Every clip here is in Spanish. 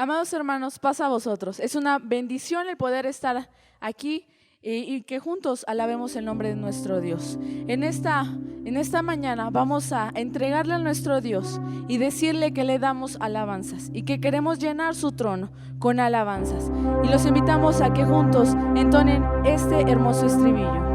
Amados hermanos, pasa a vosotros. Es una bendición el poder estar aquí y que juntos alabemos el nombre de nuestro Dios. En esta mañana vamos a entregarle a nuestro Dios y decirle que le damos alabanzas y que queremos llenar su trono con alabanzas. Y los invitamos a que juntos entonen este hermoso estribillo.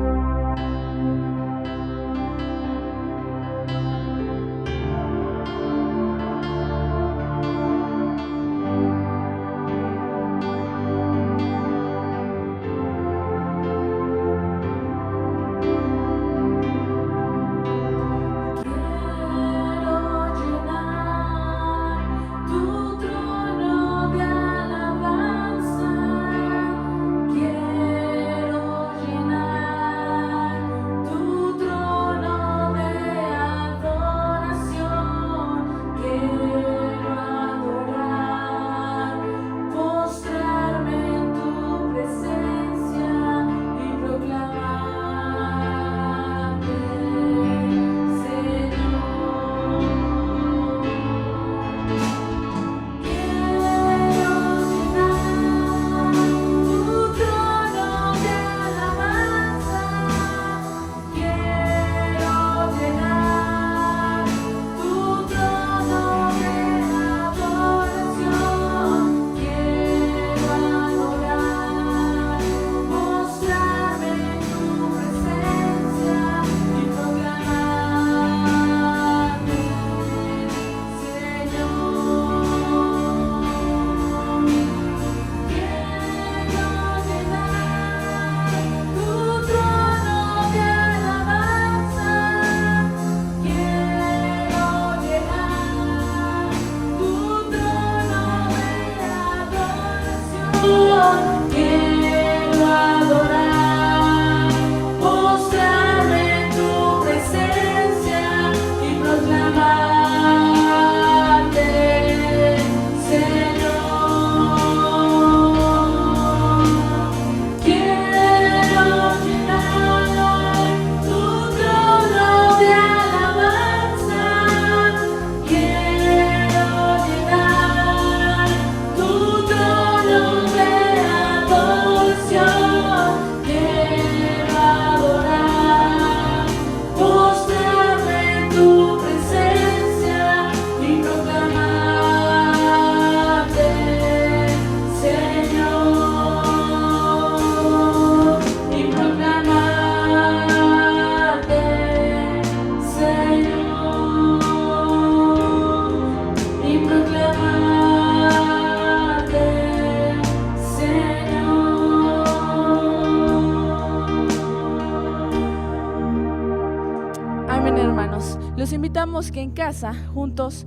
Los invitamos que en casa juntos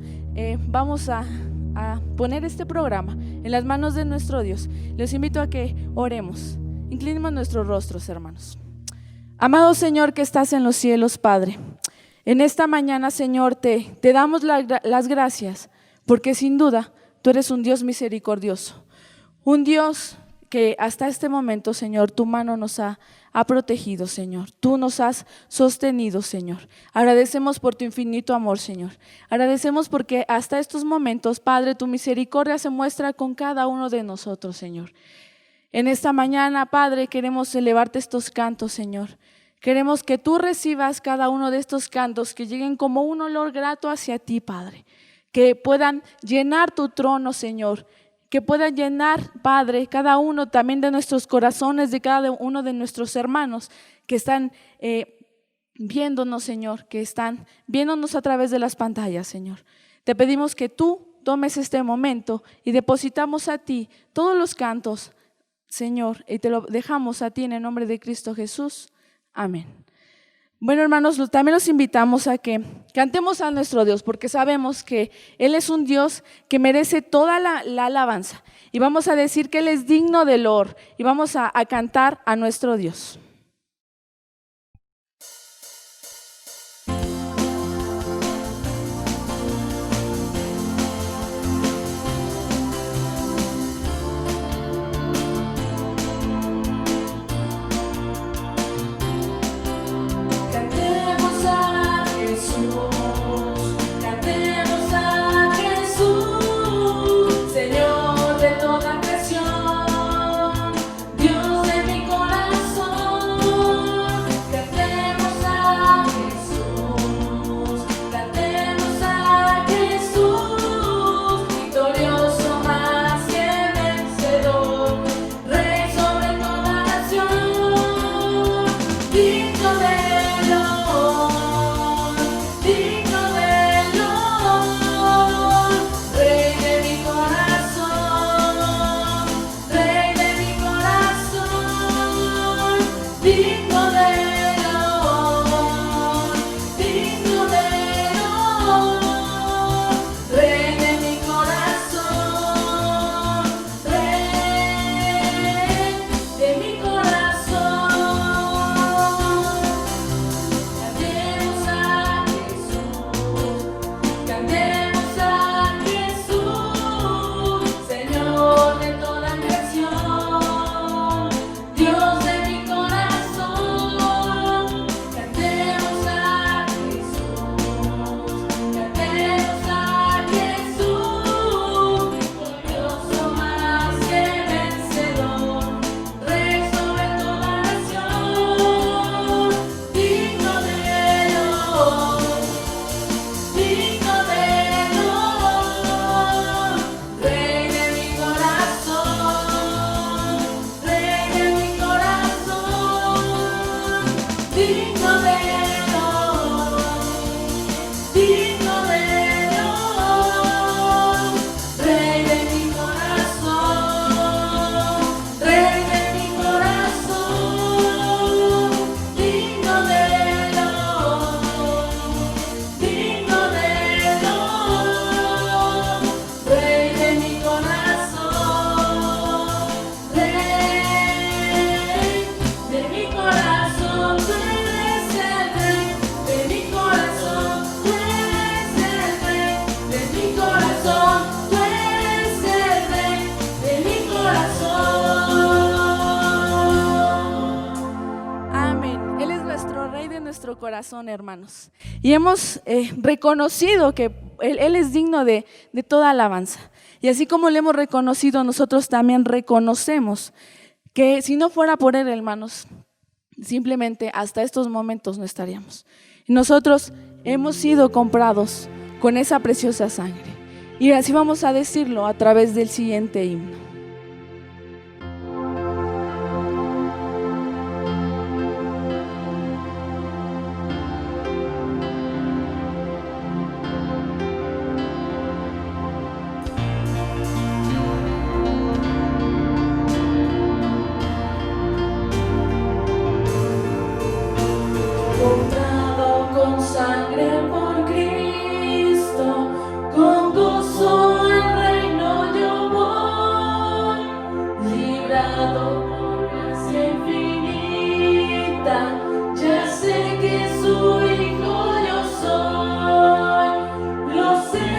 vamos a poner este programa en las manos de nuestro Dios. Les invito a que oremos. Inclinemos nuestros rostros, hermanos. Amado Señor que estás en los cielos, Padre, en esta mañana, Señor, te damos las gracias porque sin duda tú eres un Dios misericordioso, un Dios que hasta este momento, Señor, tu mano nos ha protegido, Señor. Tú nos has sostenido, Señor. Agradecemos por tu infinito amor, Señor. Agradecemos porque hasta estos momentos, Padre, tu misericordia se muestra con cada uno de nosotros, Señor. En esta mañana, Padre, queremos elevarte estos cantos, Señor. Queremos que tú recibas cada uno de estos cantos, que lleguen como un olor grato hacia ti, Padre. Que puedan llenar tu trono, Señor. Que pueda llenar, Padre, cada uno también de nuestros corazones, de cada uno de nuestros hermanos que están viéndonos, Señor, que están viéndonos a través de las pantallas, Señor. Te pedimos que tú tomes este momento y depositamos a ti todos los cantos, Señor, y te lo dejamos a ti en el nombre de Cristo Jesús. Amén. Bueno, hermanos, también los invitamos a que cantemos a nuestro Dios, porque sabemos que Él es un Dios que merece toda la alabanza. Y vamos a decir que Él es digno del loor y vamos a cantar a nuestro Dios. Señor. corazón, hermanos. Y hemos reconocido que Él es digno de toda alabanza. Y así como le hemos reconocido, nosotros también reconocemos que si no fuera por Él, hermanos, simplemente hasta estos momentos no estaríamos. Nosotros hemos sido comprados con esa preciosa sangre. Y así vamos a decirlo a través del siguiente himno. Comprado con sangre por Cristo, con gozo al reino yo voy, librado por gracia infinita, ya sé que su hijo yo soy, lo sé,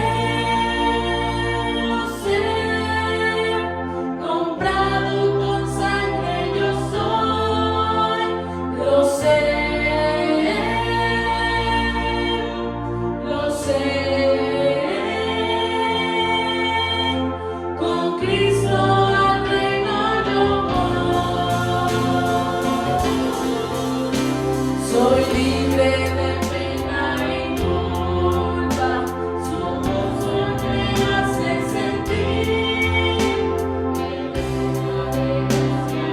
comprado con sangre yo soy, lo sé. Con Cristo al reino yo voy. Soy libre de pena y culpa, su gozo me hace sentir que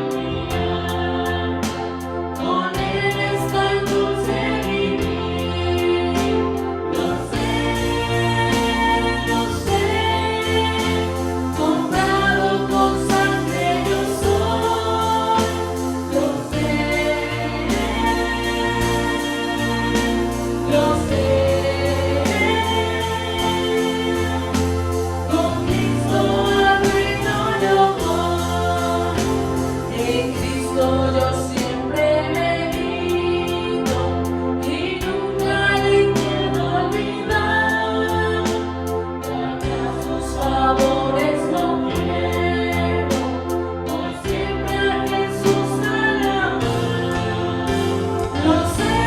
mi alma, con Él está el dulce vivir. Lo sé, comprado con sangre yo soy, lo sé, con Cristo al reino yo voy, en Cristo yo siempre medito y nunca le quiero olvidar. Sus favores no quiero, por siempre a Jesús alabar. Lo sé,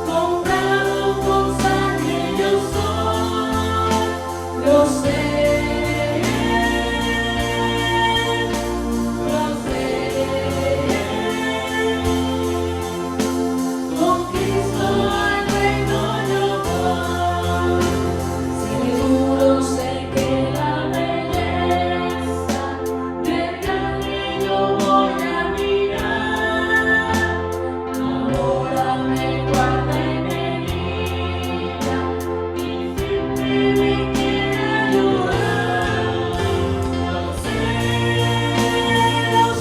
comprado con sangre yo soy, lo sé, con Cristo al reino yo voy. Seguro sé que la belleza del grande yo voy a mirar. Ahora me guarda y me guía y siempre me quiere ayudar. Lo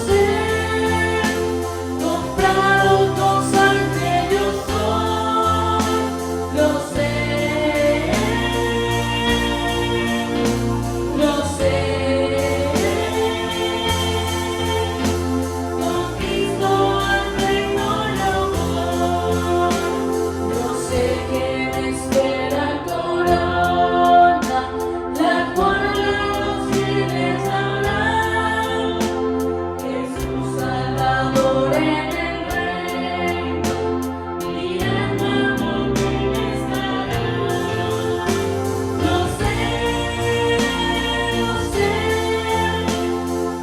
sé, comprado con sangre yo soy, lo sé, con Cristo al reino yo voy. Yo sé que me espera corona, la cual a los fieles dará. Jesús Salvador en el reino, mi alma por fin estará. Lo sé,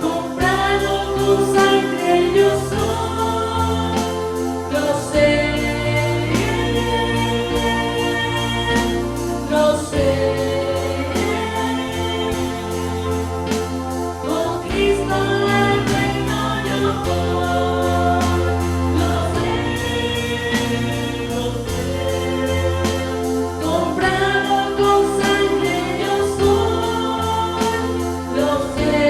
comprado con sangre yo soy, lo sé, con Cristo al reino yo voy. Lo sé, comprado con sangre yo soy, lo sé,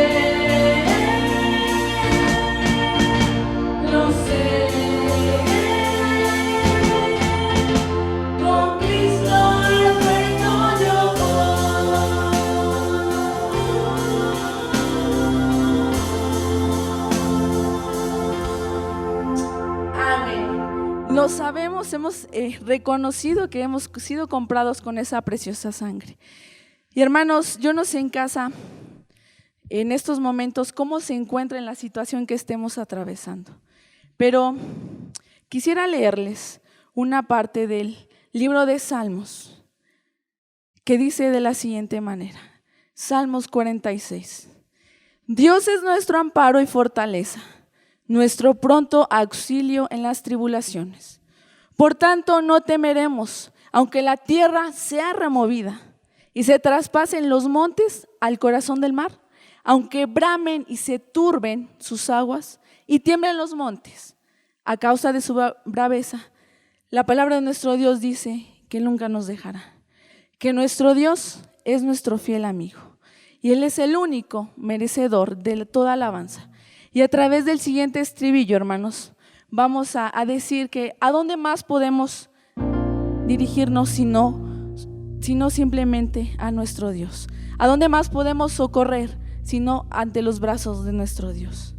con Cristo al reino yo voy. Amén. Lo sabemos, hemos reconocido que hemos sido comprados con esa preciosa sangre. Y hermanos, yo no sé en casa, en estos momentos, cómo se encuentra en la situación que estemos atravesando. Pero quisiera leerles una parte del libro de Salmos que dice de la siguiente manera. Salmos 46. Dios es nuestro amparo y fortaleza, nuestro pronto auxilio en las tribulaciones. Por tanto, no temeremos, aunque la tierra sea removida y se traspasen los montes al corazón del mar, aunque bramen y se turben sus aguas y tiemblen los montes a causa de su braveza. La palabra de nuestro Dios dice que nunca nos dejará, que nuestro Dios es nuestro fiel amigo y Él es el único merecedor de toda alabanza. Y a través del siguiente estribillo, hermanos, vamos a decir que ¿a dónde más podemos dirigirnos sino simplemente a nuestro Dios? ¿A dónde más podemos socorrer sino ante los brazos de nuestro Dios?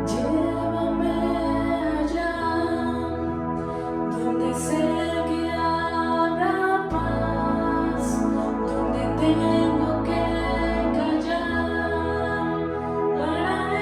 Llévame allá, donde sé que habrá paz, donde tengo que callar para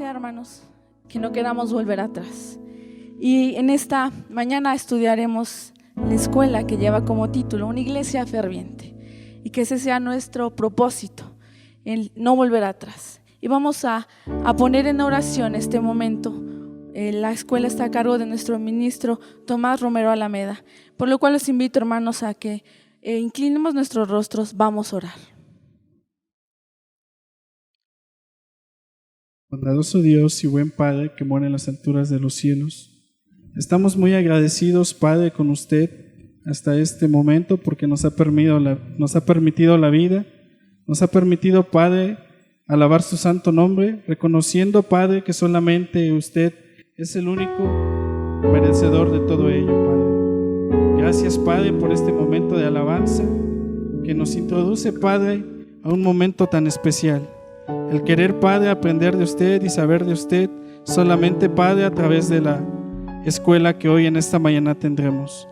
vida, hermanos, que no queramos volver atrás. Y en esta mañana estudiaremos la escuela que lleva como título Una iglesia ferviente, y que ese sea nuestro propósito, el no volver atrás. Y vamos a poner en oración este momento. La escuela está a cargo de nuestro ministro Tomás Romero Alameda, por lo cual los invito, hermanos, a que inclinemos nuestros rostros. Vamos a orar. Bondadoso Dios y buen Padre que mora en las alturas de los cielos, estamos muy agradecidos, Padre, con usted hasta este momento, porque nos ha permitido la vida, nos ha permitido, Padre, alabar su santo nombre, reconociendo, Padre, que solamente usted es el único merecedor de todo ello, Padre. Gracias, Padre, por este momento de alabanza que nos introduce, Padre, a un momento tan especial. El querer, Padre, aprender de usted y saber de usted solamente, Padre, a través de la escuela que hoy en esta mañana tendremos.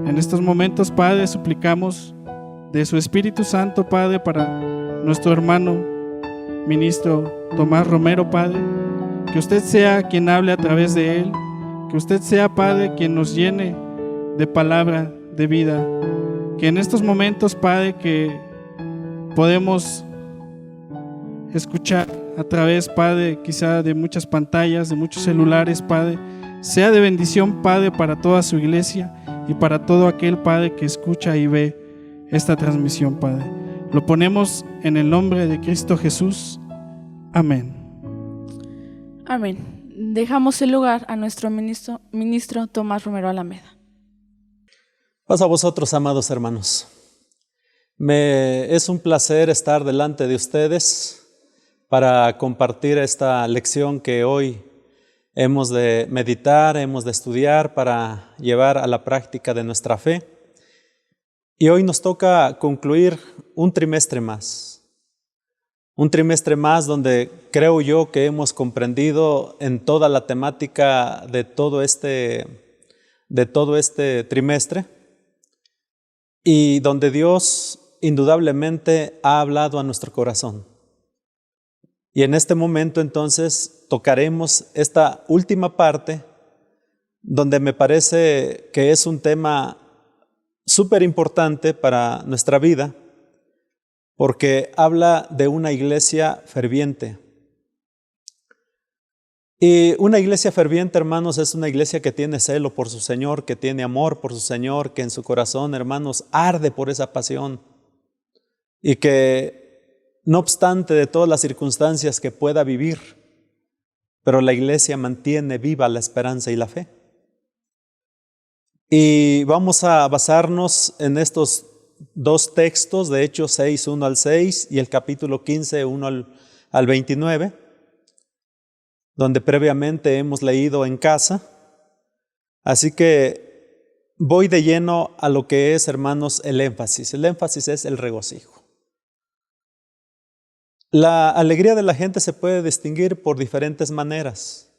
En estos momentos, Padre, suplicamos de su Espíritu Santo, Padre, para nuestro hermano ministro Tomás Romero, Padre, que usted sea quien hable a través de él, que usted sea, Padre, quien nos llene de palabra de vida, que en estos momentos, Padre, que podemos escuchar a través, Padre, quizá de muchas pantallas, de muchos celulares, Padre, sea de bendición, Padre, para toda su iglesia y para todo aquel, Padre, que escucha y ve esta transmisión, Padre. Lo ponemos en el nombre de Cristo Jesús. Amén. Amén. Dejamos el lugar a nuestro ministro Tomás Romero Alameda. Paz a vosotros, amados hermanos. Es un placer estar delante de ustedes para compartir esta lección que hoy hemos de meditar, hemos de estudiar para llevar a la práctica de nuestra fe. Y hoy nos toca concluir un trimestre más donde creo yo que hemos comprendido en toda la temática de todo este trimestre, y donde Dios indudablemente ha hablado a nuestro corazón. Y en este momento entonces tocaremos esta última parte, donde me parece que es un tema súper importante para nuestra vida, porque habla de una iglesia ferviente. Y una iglesia ferviente, hermanos, es una iglesia que tiene celo por su Señor, que tiene amor por su Señor, que en su corazón, hermanos, arde por esa pasión, y que no obstante de todas las circunstancias que pueda vivir, pero la iglesia mantiene viva la esperanza y la fe. Y vamos a basarnos en estos dos textos, de Hechos 6, 1 al 6 y el capítulo 15, 1 al 29, donde previamente hemos leído en casa. Así que voy de lleno a lo que es, hermanos, el énfasis. El énfasis es el regocijo. La alegría de la gente se puede distinguir por diferentes maneras,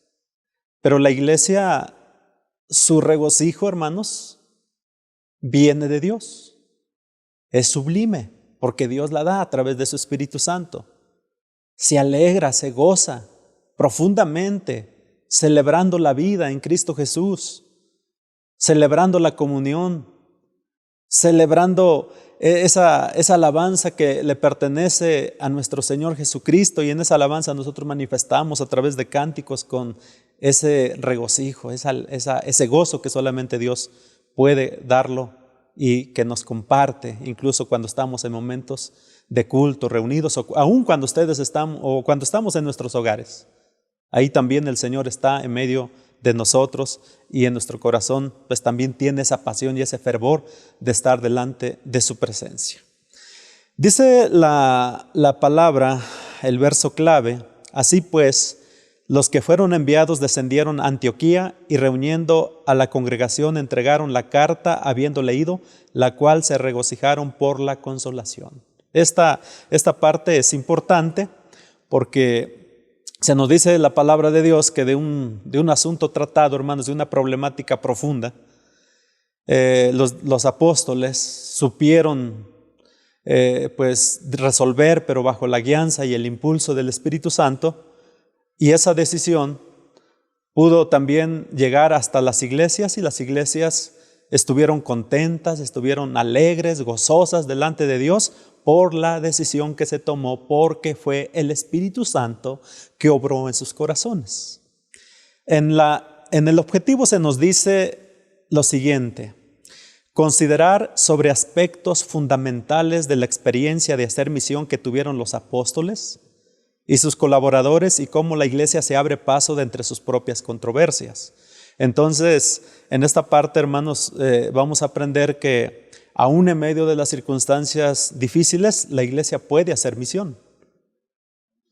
pero la iglesia, su regocijo, hermanos, viene de Dios. Es sublime, porque Dios la da a través de su Espíritu Santo. Se alegra, se goza profundamente, celebrando la vida en Cristo Jesús, celebrando la comunión, celebrando esa alabanza que le pertenece a nuestro Señor Jesucristo, y en esa alabanza nosotros manifestamos a través de cánticos con ese regocijo, ese gozo que solamente Dios puede darlo y que nos comparte, incluso cuando estamos en momentos de culto, reunidos, o aún cuando cuando estamos en nuestros hogares. Ahí también el Señor está en medio de nosotros, y en nuestro corazón pues también tiene esa pasión y ese fervor de estar delante de su presencia. Dice la palabra, el verso clave: así pues, los que fueron enviados descendieron a Antioquía, y reuniendo a la congregación entregaron la carta habiendo leído, la cual se regocijaron por la consolación. Esta parte es importante porque se nos dice la palabra de Dios que de un asunto tratado, hermanos, de una problemática profunda, los apóstoles supieron pues resolver, pero bajo la guianza y el impulso del Espíritu Santo, Y esa decisión pudo también llegar hasta las iglesias, y las iglesias estuvieron contentas, estuvieron alegres, gozosas delante de Dios por la decisión que se tomó, porque fue el Espíritu Santo que obró en sus corazones. En el objetivo se nos dice lo siguiente: considerar sobre aspectos fundamentales de la experiencia de hacer misión que tuvieron los apóstoles y sus colaboradores, y cómo la iglesia se abre paso de entre sus propias controversias. Entonces, en esta parte, hermanos, vamos a aprender que aún en medio de las circunstancias difíciles, la iglesia puede hacer misión.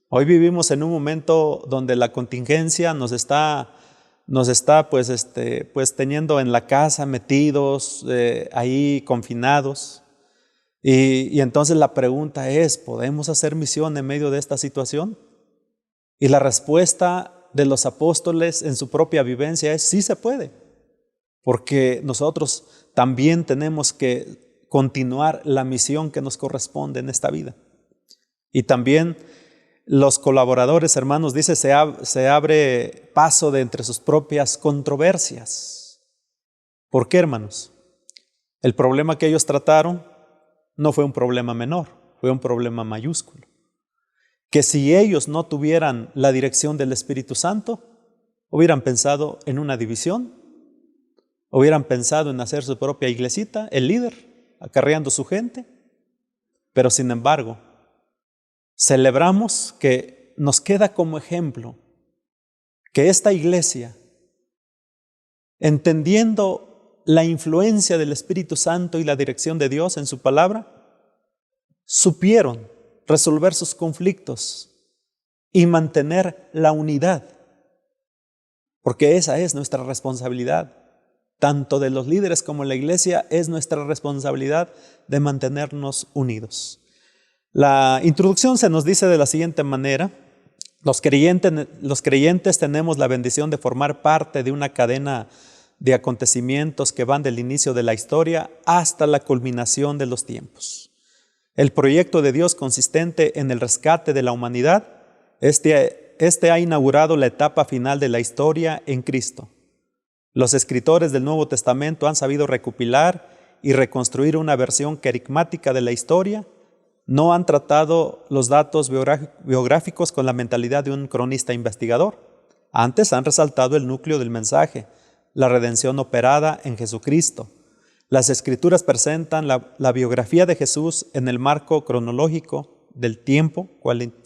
Hoy vivimos en un momento donde la contingencia nos está pues teniendo en la casa, metidos ahí, confinados. Y entonces la pregunta es, ¿podemos hacer misión en medio de esta situación? Y la respuesta de los apóstoles en su propia vivencia es: sí se puede, porque nosotros también tenemos que continuar la misión que nos corresponde en esta vida. Y también los colaboradores, hermanos, dice, se abre paso de entre sus propias controversias. ¿Por qué, hermanos? El problema que ellos trataron no fue un problema menor, fue un problema mayúsculo. Que si ellos no tuvieran la dirección del Espíritu Santo, hubieran pensado en una división, hubieran pensado en hacer su propia iglesita, el líder, acarreando su gente. Pero sin embargo, celebramos que nos queda como ejemplo que esta iglesia, entendiendo la influencia del Espíritu Santo y la dirección de Dios en su palabra, supieron resolver sus conflictos y mantener la unidad, porque esa es nuestra responsabilidad. Tanto de los líderes como la iglesia es nuestra responsabilidad de mantenernos unidos. La introducción se nos dice de la siguiente manera: los creyentes tenemos la bendición de formar parte de una cadena de acontecimientos que van del inicio de la historia hasta la culminación de los tiempos. El proyecto de Dios consistente en el rescate de la humanidad, este ha inaugurado la etapa final de la historia en Cristo. Los escritores del Nuevo Testamento han sabido recopilar y reconstruir una versión carismática de la historia. No han tratado los datos biográficos con la mentalidad de un cronista investigador. Antes han resaltado el núcleo del mensaje, la redención operada en Jesucristo. Las Escrituras presentan la biografía de Jesús en el marco cronológico del tiempo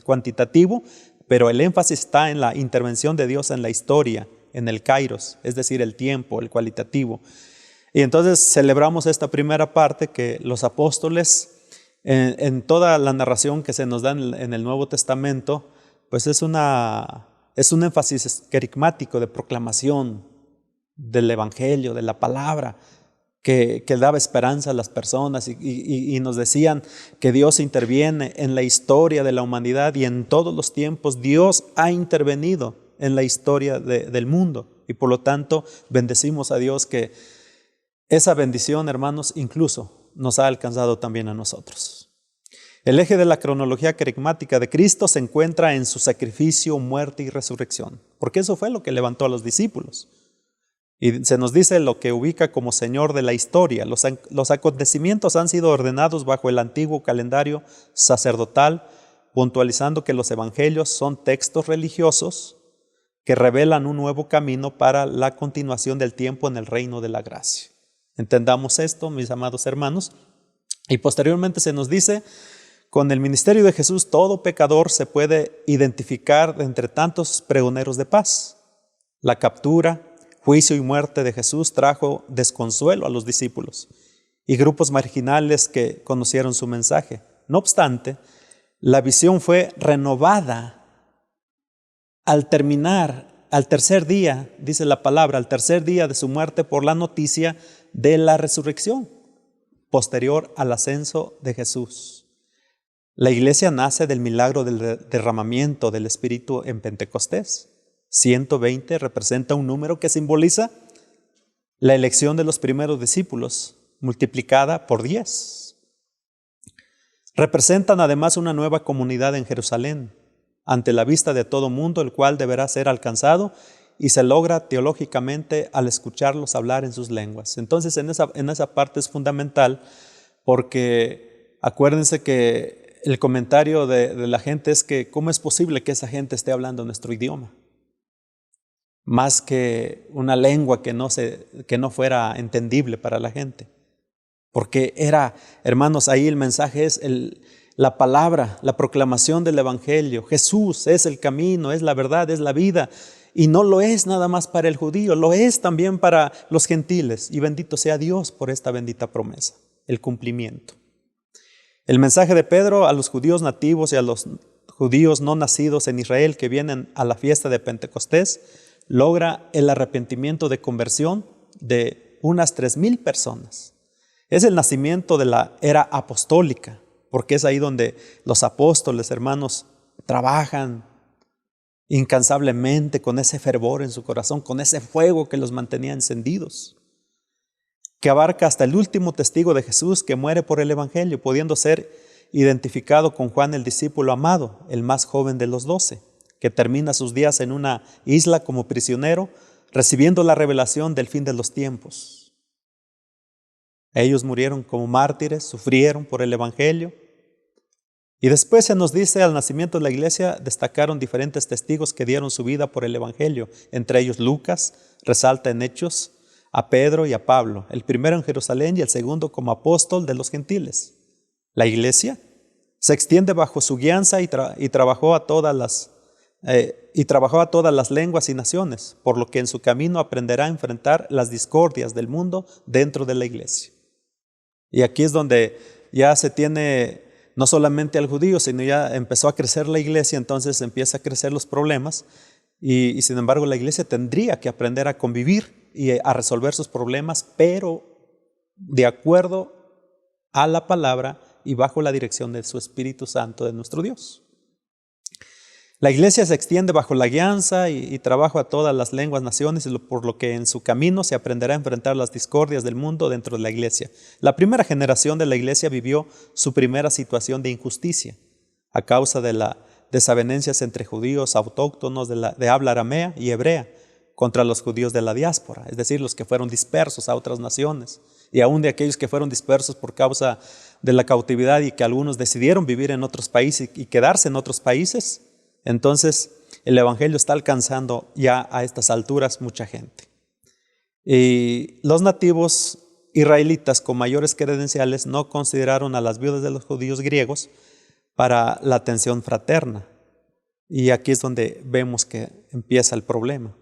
cuantitativo, pero el énfasis está en la intervención de Dios en la historia, en el kairos, es decir, el tiempo, el cualitativo. Y entonces celebramos esta primera parte, que los apóstoles, en toda la narración que se nos da en el Nuevo Testamento, pues es un énfasis carismático de proclamación del Evangelio, de la palabra, que daba esperanza a las personas y nos decían que Dios interviene en la historia de la humanidad, y en todos los tiempos Dios ha intervenido en la historia del mundo, y por lo tanto bendecimos a Dios que esa bendición, hermanos, incluso nos ha alcanzado también a nosotros. El eje de la cronología carismática de Cristo se encuentra en su sacrificio, muerte y resurrección, porque eso fue lo que levantó a los discípulos. Y se nos dice lo que ubica como Señor de la historia. Los acontecimientos han sido ordenados bajo el antiguo calendario sacerdotal, puntualizando que los evangelios son textos religiosos que revelan un nuevo camino para la continuación del tiempo en el reino de la gracia. Entendamos esto, mis amados hermanos. Y posteriormente se nos dice: con el ministerio de Jesús todo pecador se puede identificar entre tantos pregoneros de paz. La captura, juicio y muerte de Jesús trajo desconsuelo a los discípulos y grupos marginales que conocieron su mensaje. No obstante, la visión fue renovada al tercer día, dice la palabra, al tercer día de su muerte, por la noticia de la resurrección, posterior al ascenso de Jesús. La iglesia nace del milagro del derramamiento del Espíritu en Pentecostés. 120 representa un número que simboliza la elección de los primeros discípulos, multiplicada por 10. Representan además una nueva comunidad en Jerusalén, ante la vista de todo mundo, el cual deberá ser alcanzado, y se logra teológicamente al escucharlos hablar en sus lenguas. Entonces en esa parte es fundamental, porque acuérdense que el comentario de la gente es que ¿cómo es posible que esa gente esté hablando nuestro idioma? Más que una lengua que no fuera entendible para la gente. Porque hermanos, ahí el mensaje es la palabra, la proclamación del Evangelio. Jesús es el camino, es la verdad, es la vida. Y no lo es nada más para el judío, lo es también para los gentiles. Y bendito sea Dios por esta bendita promesa, el cumplimiento. El mensaje de Pedro a los judíos nativos y a los judíos no nacidos en Israel que vienen a la fiesta de Pentecostés logra el arrepentimiento de conversión de unas 3,000 personas. Es el nacimiento de la era apostólica, porque es ahí donde los apóstoles, hermanos, trabajan incansablemente con ese fervor en su corazón, con ese fuego que los mantenía encendidos, que abarca hasta el último testigo de Jesús que muere por el Evangelio, pudiendo ser identificado con Juan el discípulo amado, el más joven de los 12, que termina sus días en una isla como prisionero, recibiendo la revelación del fin de los tiempos. Ellos murieron como mártires, sufrieron por el Evangelio. Y después se nos dice, al nacimiento de la iglesia, destacaron diferentes testigos que dieron su vida por el Evangelio. Entre ellos Lucas resalta en Hechos a Pedro y a Pablo, el primero en Jerusalén y el segundo como apóstol de los gentiles. La iglesia se extiende bajo su guianza y trabajó a todas las lenguas y naciones, por lo que en su camino aprenderá a enfrentar las discordias del mundo dentro de la iglesia. Y aquí es donde ya se tiene no solamente al judío, sino ya empezó a crecer la iglesia, entonces empieza a crecer los problemas y sin embargo la iglesia tendría que aprender a convivir y a resolver sus problemas, pero de acuerdo a la palabra y bajo la dirección de su Espíritu Santo de nuestro Dios. La iglesia se extiende bajo la guianza y trabajo a todas las lenguas, naciones, por lo que en su camino se aprenderá a enfrentar las discordias del mundo dentro de la iglesia. La primera generación de la iglesia vivió su primera situación de injusticia a causa de las desavenencias entre judíos autóctonos de habla aramea y hebrea contra los judíos de la diáspora, es decir, los que fueron dispersos a otras naciones, y aún de aquellos que fueron dispersos por causa de la cautividad y que algunos decidieron vivir en otros países y quedarse en otros países. Entonces, el Evangelio está alcanzando ya a estas alturas mucha gente. Y los nativos israelitas con mayores credenciales no consideraron a las viudas de los judíos griegos para la atención fraterna. Y aquí es donde vemos que empieza el problema.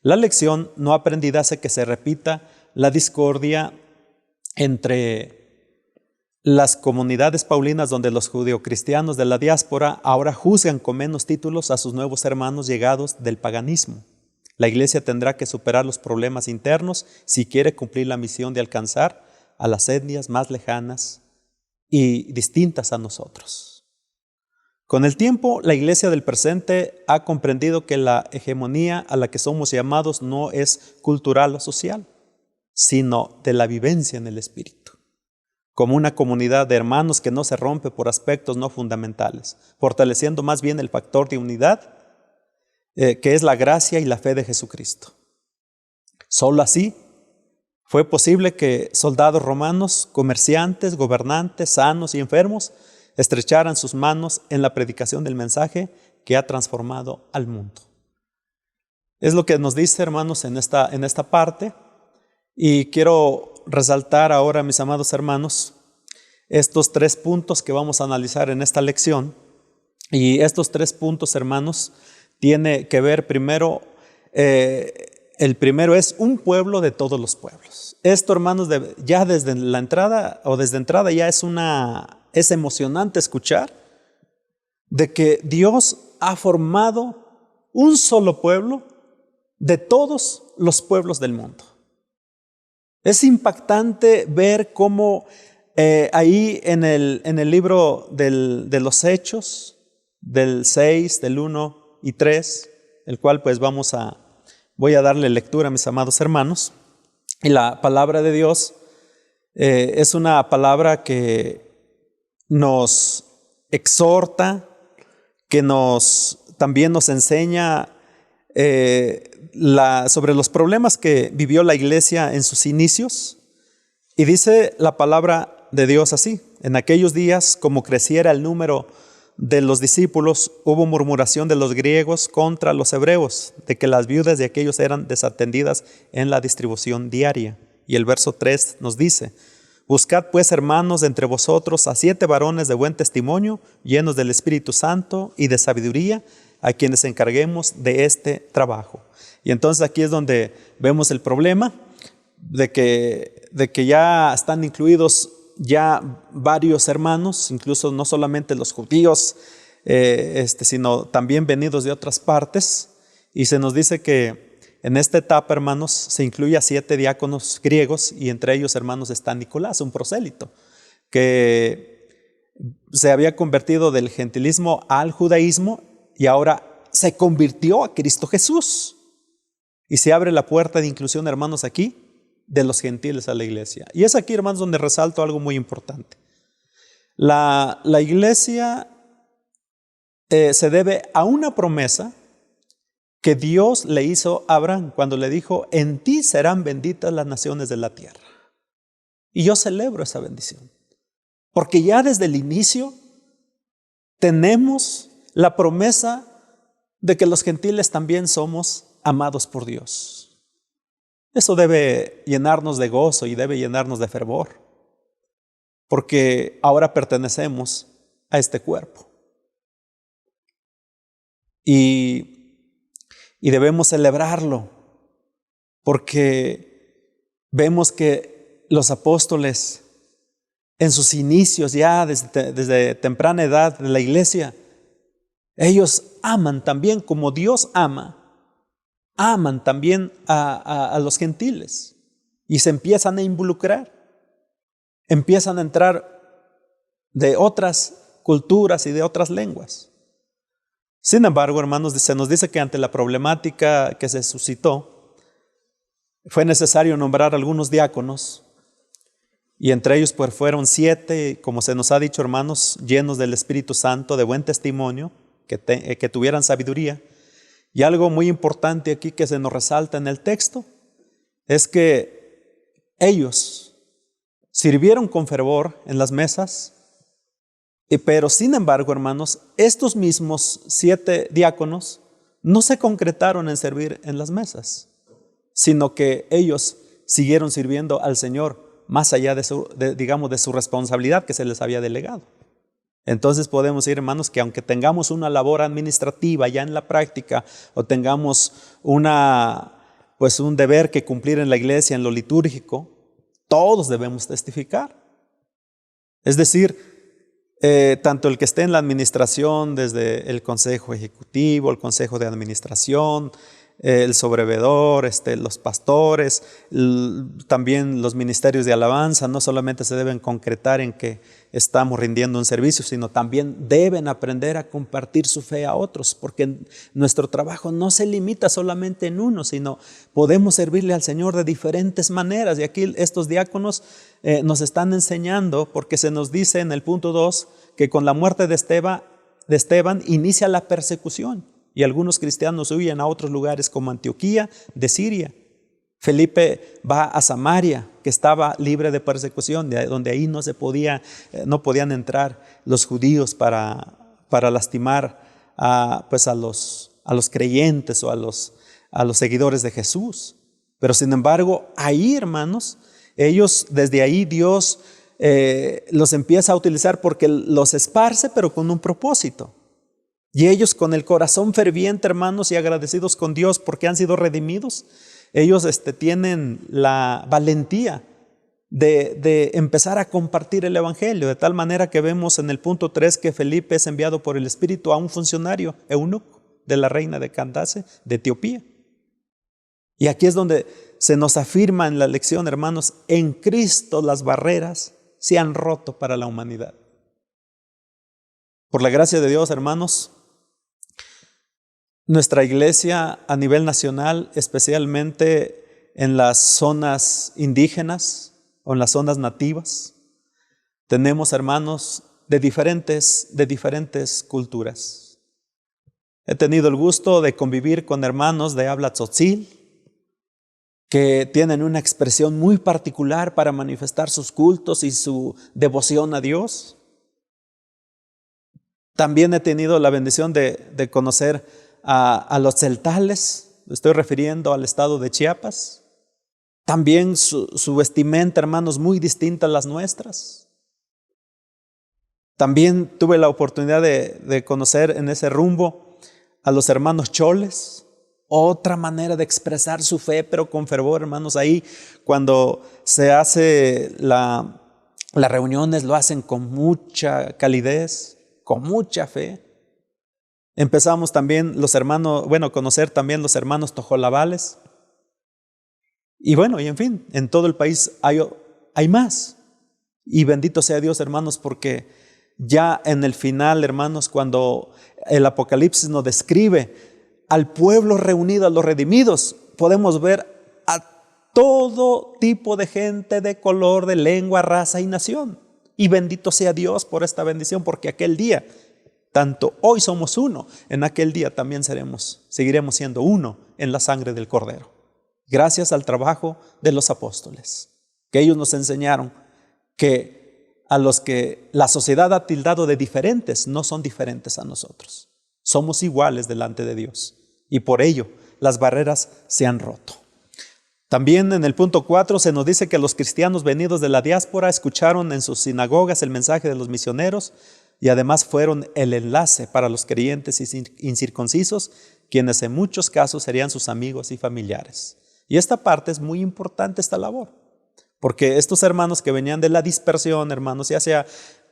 La lección no aprendida hace que se repita la discordia entre las comunidades paulinas, donde los judeocristianos de la diáspora ahora juzgan con menos títulos a sus nuevos hermanos llegados del paganismo. La iglesia tendrá que superar los problemas internos si quiere cumplir la misión de alcanzar a las etnias más lejanas y distintas a nosotros. Con el tiempo, la iglesia del presente ha comprendido que la hegemonía a la que somos llamados no es cultural o social, sino de la vivencia en el espíritu, como una comunidad de hermanos que no se rompe por aspectos no fundamentales, fortaleciendo más bien el factor de unidad, que es la gracia y la fe de Jesucristo. Solo así fue posible que soldados romanos, comerciantes, gobernantes, sanos y enfermos estrecharan sus manos en la predicación del mensaje que ha transformado al mundo. Es lo que nos dice, hermanos, en esta parte. Y quiero resaltar ahora, mis amados hermanos, estos 3 puntos que vamos a analizar en esta lección. Y estos 3 puntos, hermanos, tiene que ver primero, el primero es un pueblo de todos los pueblos. Esto, hermanos, ya desde la entrada o desde entrada ya es emocionante escuchar de que Dios ha formado un solo pueblo de todos los pueblos del mundo. Es impactante ver cómo ahí en el libro de los Hechos, del 6, del 1 y 3, el cual pues voy a darle lectura, mis amados hermanos. Y la palabra de Dios es una palabra que nos exhorta, que también nos enseña sobre los problemas que vivió la iglesia en sus inicios. Y dice la palabra de Dios así: en aquellos días, como creciera el número de los discípulos, hubo murmuración de los griegos contra los hebreos, de que las viudas de aquellos eran desatendidas en la distribución diaria. Y el verso 3 nos dice: buscad pues, hermanos, entre vosotros a 7 varones de buen testimonio, llenos del Espíritu Santo y de sabiduría, a quienes encarguemos de este trabajo. Y entonces aquí es donde vemos el problema de que ya están incluidos ya varios hermanos, incluso no solamente los judíos, sino también venidos de otras partes. Y se nos dice que en esta etapa, hermanos, se incluye a 7 diáconos griegos, y entre ellos, hermanos, está Nicolás, un prosélito, que se había convertido del gentilismo al judaísmo y ahora se convirtió a Cristo Jesús. Y se abre la puerta de inclusión, hermanos, aquí, de los gentiles a la iglesia. Y es aquí, hermanos, donde resalto algo muy importante. La iglesia se debe a una promesa que Dios le hizo a Abraham cuando le dijo: en ti serán benditas las naciones de la tierra. Y yo celebro esa bendición, porque ya desde el inicio tenemos la promesa de que los gentiles también somos amados por Dios. Eso debe llenarnos de gozo y debe llenarnos de fervor, porque ahora pertenecemos a este cuerpo. Y debemos celebrarlo, porque vemos que los apóstoles en sus inicios, ya desde temprana edad de la iglesia, ellos aman también como Dios ama. Aman también a los gentiles y se empiezan a involucrar, empiezan a entrar de otras culturas y de otras lenguas. Sin embargo, hermanos, se nos dice que ante la problemática que se suscitó, fue necesario nombrar algunos diáconos, y entre ellos pues fueron 7, como se nos ha dicho, hermanos, llenos del Espíritu Santo, de buen testimonio, que tuvieran sabiduría. Y algo muy importante aquí que se nos resalta en el texto es que ellos sirvieron con fervor en las mesas, pero sin embargo, hermanos, estos mismos 7 diáconos no se concretaron en servir en las mesas, sino que ellos siguieron sirviendo al Señor más allá de su responsabilidad que se les había delegado. Entonces podemos decir, hermanos, que aunque tengamos una labor administrativa ya en la práctica, o tengamos un deber que cumplir en la iglesia, en lo litúrgico, todos debemos testificar. Es decir, tanto el que esté en la administración, desde el consejo ejecutivo, el consejo de administración, el sobrevedor, los pastores, también los ministerios de alabanza, no solamente se deben concretar en que estamos rindiendo un servicio, sino también deben aprender a compartir su fe a otros, porque nuestro trabajo no se limita solamente en uno, sino podemos servirle al Señor de diferentes maneras. Y aquí estos diáconos nos están enseñando, porque se nos dice en el punto 2 que con la muerte de Esteban inicia la persecución. Y algunos cristianos huyen a otros lugares como Antioquía de Siria. Felipe va a Samaria, que estaba libre de persecución, donde ahí no podían entrar los judíos para lastimar a los creyentes o a los seguidores de Jesús. Pero sin embargo, ahí, hermanos, ellos, desde ahí Dios los empieza a utilizar, porque los esparce, pero con un propósito. Y ellos, con el corazón ferviente, hermanos, y agradecidos con Dios porque han sido redimidos, ellos tienen la valentía de empezar a compartir el evangelio, de tal manera que vemos en el punto 3 que Felipe es enviado por el Espíritu a un funcionario eunuco de la reina de Candace de Etiopía. Y aquí es donde se nos afirma en la lección, hermanos: en Cristo las barreras se han roto para la humanidad. Por la gracia de Dios, hermanos, nuestra iglesia a nivel nacional, especialmente en las zonas indígenas o en las zonas nativas, tenemos hermanos de diferentes culturas. He tenido el gusto de convivir con hermanos de habla tzotzil que tienen una expresión muy particular para manifestar sus cultos y su devoción a Dios. También he tenido la bendición de conocer a los tzeltales, me estoy refiriendo al estado de Chiapas. También su vestimenta, hermanos, muy distinta a las nuestras. También tuve la oportunidad de conocer en ese rumbo a los hermanos choles, otra manera de expresar su fe, pero con fervor, hermanos. Ahí cuando se hace las reuniones lo hacen con mucha calidez, con mucha fe. Empezamos también conocer también los hermanos tojolabales. Y en fin, en todo el país hay más. Y bendito sea Dios, hermanos, porque ya en el final, hermanos, cuando el Apocalipsis nos describe al pueblo reunido, a los redimidos, podemos ver a todo tipo de gente, de color, de lengua, raza y nación. Y bendito sea Dios por esta bendición, porque aquel día, tanto hoy somos uno, en aquel día también seguiremos siendo uno en la sangre del Cordero. Gracias al trabajo de los apóstoles, que ellos nos enseñaron que a los que la sociedad ha tildado de diferentes, no son diferentes a nosotros. Somos iguales delante de Dios y por ello las barreras se han roto. También en el punto 4 se nos dice que los cristianos venidos de la diáspora escucharon en sus sinagogas el mensaje de los misioneros y además fueron el enlace para los creyentes incircuncisos, quienes en muchos casos serían sus amigos y familiares. Y esta parte es muy importante, esta labor, porque estos hermanos que venían de la dispersión, hermanos, ya sea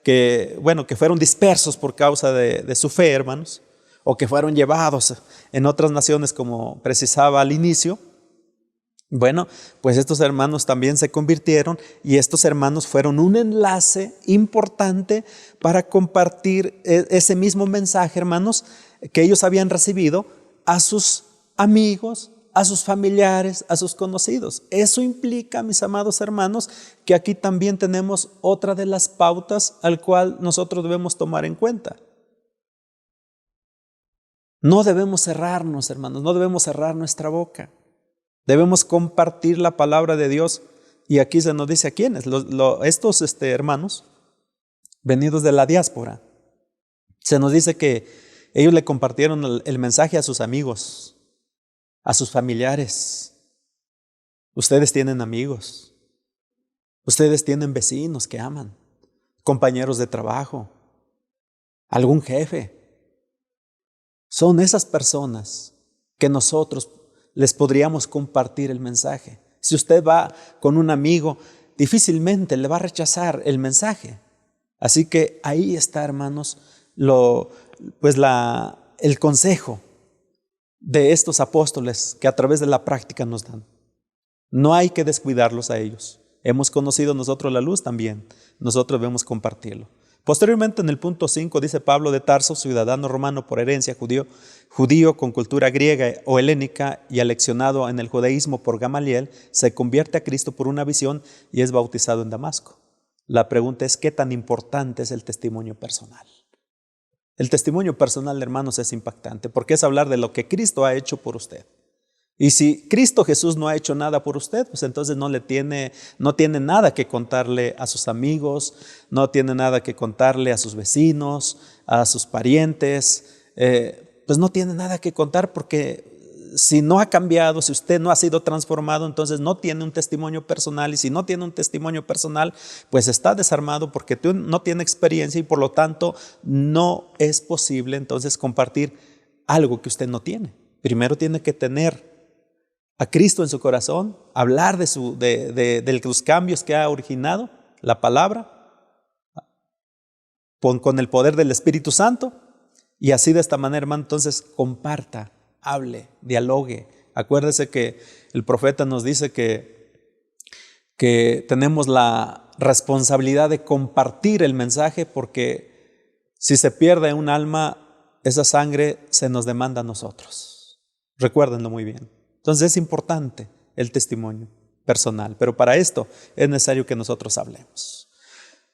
que fueron dispersos por causa de su fe, hermanos, o que fueron llevados en otras naciones, como precisaba al inicio, pues estos hermanos también se convirtieron y estos hermanos fueron un enlace importante para compartir ese mismo mensaje, hermanos, que ellos habían recibido a sus amigos, a sus familiares, a sus conocidos. Eso implica, mis amados hermanos, que aquí también tenemos otra de las pautas al cual nosotros debemos tomar en cuenta. No debemos cerrarnos, hermanos, no debemos cerrar nuestra boca. Debemos compartir la palabra de Dios. Y aquí se nos dice a quiénes, estos hermanos venidos de la diáspora. Se nos dice que ellos le compartieron el mensaje a sus amigos, a sus familiares. Ustedes tienen amigos, ustedes tienen vecinos que aman, compañeros de trabajo, algún jefe. Son esas personas que nosotros les podríamos compartir el mensaje. Si usted va con un amigo, difícilmente le va a rechazar el mensaje. Así que ahí está, hermanos, el consejo de estos apóstoles que a través de la práctica nos dan. No hay que descuidarlos a ellos. Hemos conocido nosotros la luz también. Nosotros debemos compartirlo. Posteriormente, en el punto 5, dice Pablo de Tarso, ciudadano romano por herencia, judío con cultura griega o helénica y aleccionado en el judaísmo por Gamaliel, se convierte a Cristo por una visión y es bautizado en Damasco. La pregunta es, ¿qué tan importante es el testimonio personal? El testimonio personal, hermanos, es impactante porque es hablar de lo que Cristo ha hecho por usted. Y si Cristo Jesús no ha hecho nada por usted, pues entonces no tiene nada que contarle a sus amigos, no tiene nada que contarle a sus vecinos, a sus parientes, pues no tiene nada que contar, porque si no ha cambiado, si usted no ha sido transformado, entonces no tiene un testimonio personal, y si no tiene un testimonio personal, pues está desarmado porque no tiene experiencia y por lo tanto no es posible entonces compartir algo que usted no tiene. Primero tiene que tener a Cristo en su corazón, hablar de los cambios que ha originado la palabra con el poder del Espíritu Santo, y así de esta manera, hermano, entonces comparta, hable, dialogue. Acuérdese que el profeta nos dice que tenemos la responsabilidad de compartir el mensaje, porque si se pierde un alma, esa sangre se nos demanda a nosotros. Recuérdenlo muy bien. Entonces es importante el testimonio personal, pero para esto es necesario que nosotros hablemos.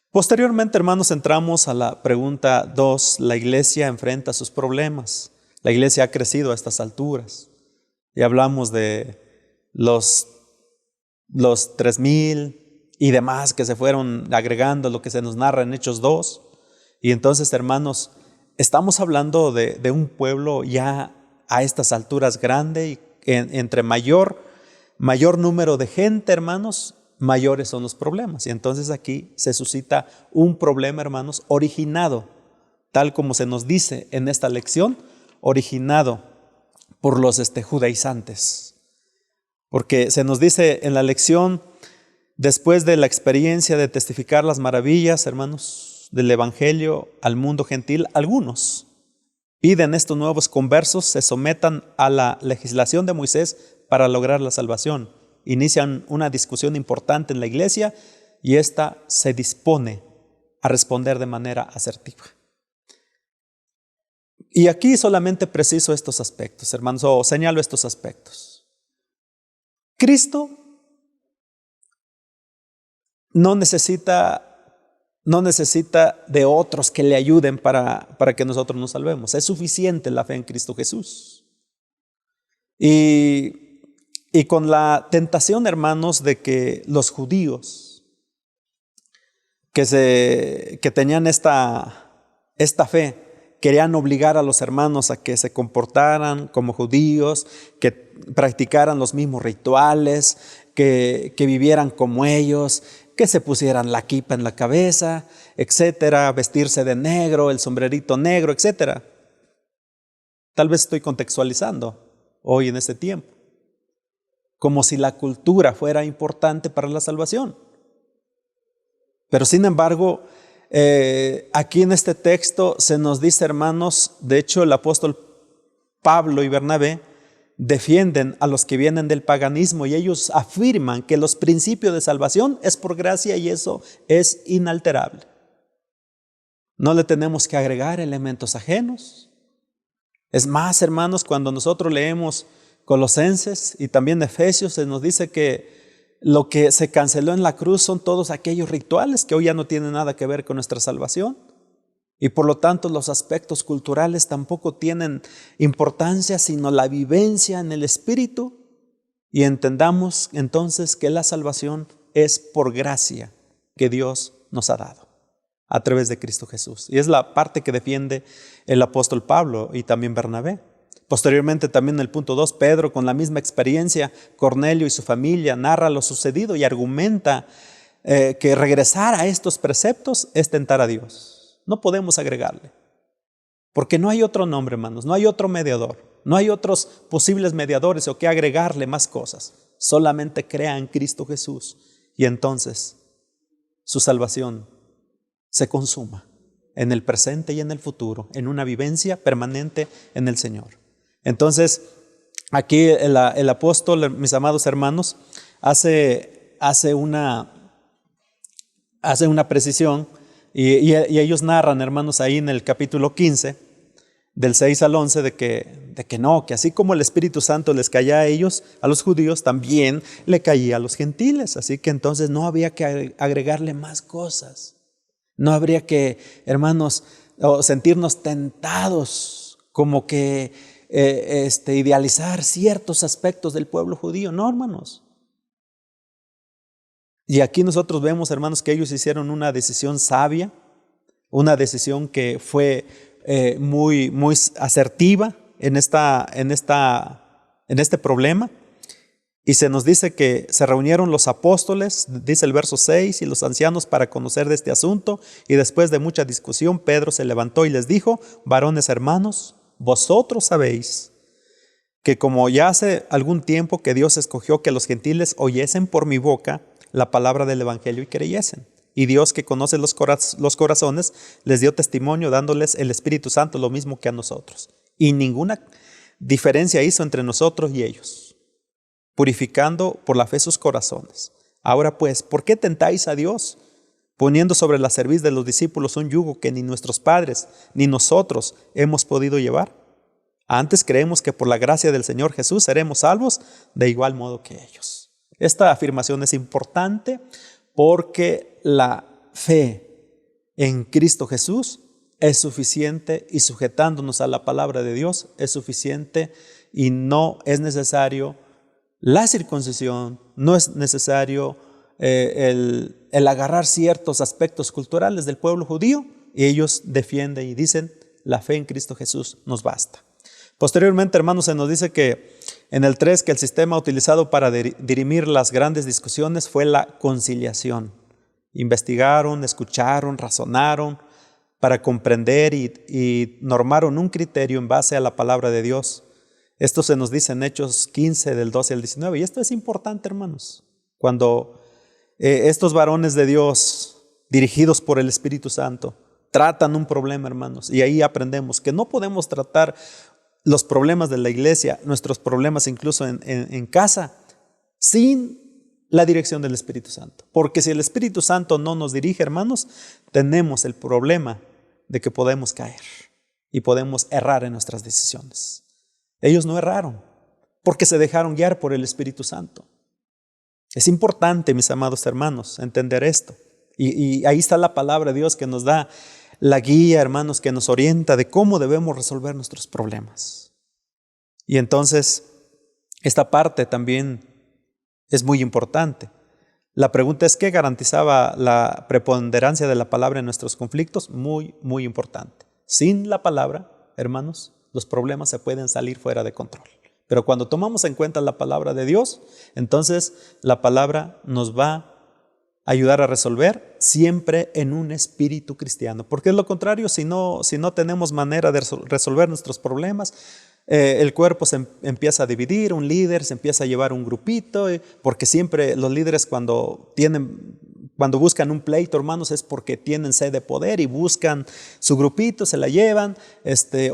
Posteriormente, hermanos, entramos a la pregunta 2. La iglesia enfrenta sus problemas. La iglesia ha crecido a estas alturas. Y hablamos de los 3,000 y demás que se fueron agregando a lo que se nos narra en Hechos 2. Y entonces, hermanos, estamos hablando de un pueblo ya a estas alturas grande, y entre mayor número de gente, hermanos, mayores son los problemas. Y entonces aquí se suscita un problema, hermanos, originado, tal como se nos dice en esta lección, originado por los judaizantes. Porque se nos dice en la lección, después de la experiencia de testificar las maravillas, hermanos, del Evangelio al mundo gentil, algunos piden estos nuevos conversos se sometan a la legislación de Moisés para lograr la salvación. Inician una discusión importante en la iglesia y ésta se dispone a responder de manera asertiva. Y aquí solamente preciso estos aspectos, hermanos, o señalo estos aspectos. Cristo no necesita de otros que le ayuden para que nosotros nos salvemos. Es suficiente la fe en Cristo Jesús. Y con la tentación, hermanos, de que los judíos que tenían esta fe, querían obligar a los hermanos a que se comportaran como judíos, que practicaran los mismos rituales, que vivieran como ellos, que se pusieran la kipa en la cabeza, etcétera, vestirse de negro, el sombrerito negro, etcétera. Tal vez estoy contextualizando hoy en este tiempo, como si la cultura fuera importante para la salvación. Pero sin embargo, aquí en este texto se nos dice, hermanos, de hecho el apóstol Pablo y Bernabé defienden a los que vienen del paganismo y ellos afirman que los principios de salvación es por gracia y eso es inalterable. No le tenemos que agregar elementos ajenos. Es más, hermanos, cuando nosotros leemos Colosenses y también Efesios, se nos dice que lo que se canceló en la cruz son todos aquellos rituales que hoy ya no tienen nada que ver con nuestra salvación. Y por lo tanto los aspectos culturales tampoco tienen importancia, sino la vivencia en el Espíritu. Y entendamos entonces que la salvación es por gracia que Dios nos ha dado a través de Cristo Jesús. Y es la parte que defiende el apóstol Pablo y también Bernabé. Posteriormente también en el punto 2, Pedro, con la misma experiencia, Cornelio y su familia narra lo sucedido y argumenta que regresar a estos preceptos es tentar a Dios. No podemos agregarle, porque no hay otro nombre, hermanos, no hay otro mediador, no hay otros posibles mediadores o que agregarle más cosas. Solamente crea en Cristo Jesús y entonces su salvación se consuma en el presente y en el futuro, en una vivencia permanente en el Señor. Entonces, aquí el apóstol, mis amados hermanos, hace una precisión y ellos narran, hermanos, ahí en el capítulo 15, del 6 al 11, de que así como el Espíritu Santo les caía a ellos, a los judíos, también le caía a los gentiles. Así que entonces no había que agregarle más cosas. No habría que, hermanos, sentirnos tentados como que idealizar ciertos aspectos del pueblo judío. No, hermanos. Y aquí nosotros vemos, hermanos, que ellos hicieron una decisión sabia, una decisión que fue muy asertiva en este problema. Y se nos dice que se reunieron los apóstoles, dice el verso 6, y los ancianos para conocer de este asunto. Y después de mucha discusión, Pedro se levantó y les dijo: varones hermanos, vosotros sabéis que como ya hace algún tiempo que Dios escogió que los gentiles oyesen por mi boca la palabra del evangelio y creyesen. Y Dios, que conoce los corazones, les dio testimonio dándoles el Espíritu Santo lo mismo que a nosotros. Y ninguna diferencia hizo entre nosotros y ellos, purificando por la fe sus corazones. Ahora pues, ¿por qué tentáis a Dios, poniendo sobre la cerviz de los discípulos un yugo que ni nuestros padres ni nosotros hemos podido llevar? Antes creemos que por la gracia del Señor Jesús seremos salvos de igual modo que ellos. Esta afirmación es importante porque la fe en Cristo Jesús es suficiente y sujetándonos a la palabra de Dios es suficiente y no es necesario la circuncisión, no es necesario el agarrar ciertos aspectos culturales del pueblo judío, y ellos defienden y dicen la fe en Cristo Jesús nos basta. Posteriormente, hermanos, se nos dice que en el 3 que el sistema utilizado para dirimir las grandes discusiones fue la conciliación. Investigaron, escucharon, razonaron para comprender y normaron un criterio en base a la palabra de Dios. Esto se nos dice en Hechos 15 del 12 al 19 y esto es importante, hermanos. Cuando estos varones de Dios dirigidos por el Espíritu Santo tratan un problema, hermanos, y ahí aprendemos que no podemos tratar los problemas de la iglesia, nuestros problemas incluso en casa, sin la dirección del Espíritu Santo. Porque si el Espíritu Santo no nos dirige, hermanos, tenemos el problema de que podemos caer y podemos errar en nuestras decisiones. Ellos no erraron porque se dejaron guiar por el Espíritu Santo. Es importante, mis amados hermanos, entender esto. Y ahí está la palabra de Dios que nos da la guía, hermanos, que nos orienta de cómo debemos resolver nuestros problemas. Y entonces, esta parte también es muy importante. La pregunta es, ¿qué garantizaba la preponderancia de la palabra en nuestros conflictos? Muy, muy importante. Sin la palabra, hermanos, los problemas se pueden salir fuera de control. Pero cuando tomamos en cuenta la palabra de Dios, entonces la palabra nos va ayudar a resolver siempre en un espíritu cristiano. Porque es lo contrario, si no tenemos manera de resolver nuestros problemas, el cuerpo se empieza a dividir, un líder se empieza a llevar un grupito, porque siempre los líderes cuando buscan un pleito, hermanos, es porque tienen sed de poder y buscan su grupito, se la llevan,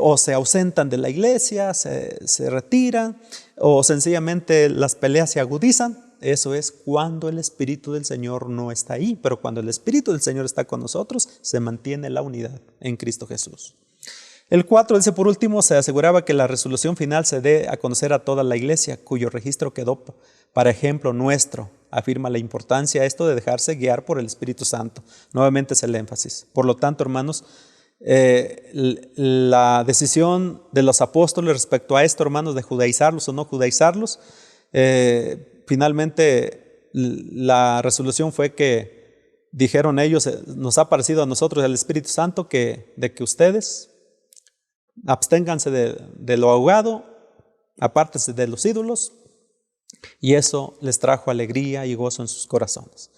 o se ausentan de la iglesia, se retiran, o sencillamente las peleas se agudizan. Eso es cuando el Espíritu del Señor no está ahí, pero cuando el Espíritu del Señor está con nosotros, se mantiene la unidad en Cristo Jesús. El 4 dice, por último, se aseguraba que la resolución final se dé a conocer a toda la iglesia, cuyo registro quedó para ejemplo nuestro. Afirma la importancia esto de dejarse guiar por el Espíritu Santo. Nuevamente es el énfasis. Por lo tanto, hermanos, la decisión de los apóstoles respecto a esto, hermanos, de judaizarlos o no judaizarlos, finalmente la resolución fue que dijeron ellos, nos ha parecido a nosotros el Espíritu Santo de que ustedes absténganse de lo ahogado, apártense de los ídolos, y eso les trajo alegría y gozo en sus corazones.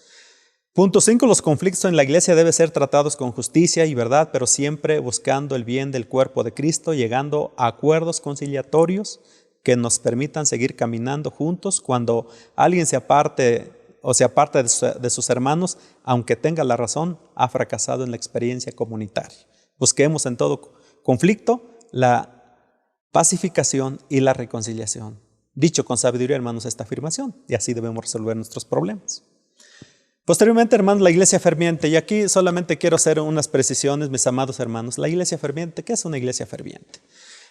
Punto 5. Los conflictos en la iglesia deben ser tratados con justicia y verdad, pero siempre buscando el bien del cuerpo de Cristo, llegando a acuerdos conciliatorios que nos permitan seguir caminando juntos. Cuando alguien se aparte de sus hermanos, aunque tenga la razón, ha fracasado en la experiencia comunitaria. Busquemos en todo conflicto la pacificación y la reconciliación. Dicho con sabiduría, hermanos, esta afirmación, y así debemos resolver nuestros problemas. Posteriormente, hermanos, la iglesia ferviente, y aquí solamente quiero hacer unas precisiones, mis amados hermanos. La iglesia ferviente, ¿qué es una iglesia ferviente?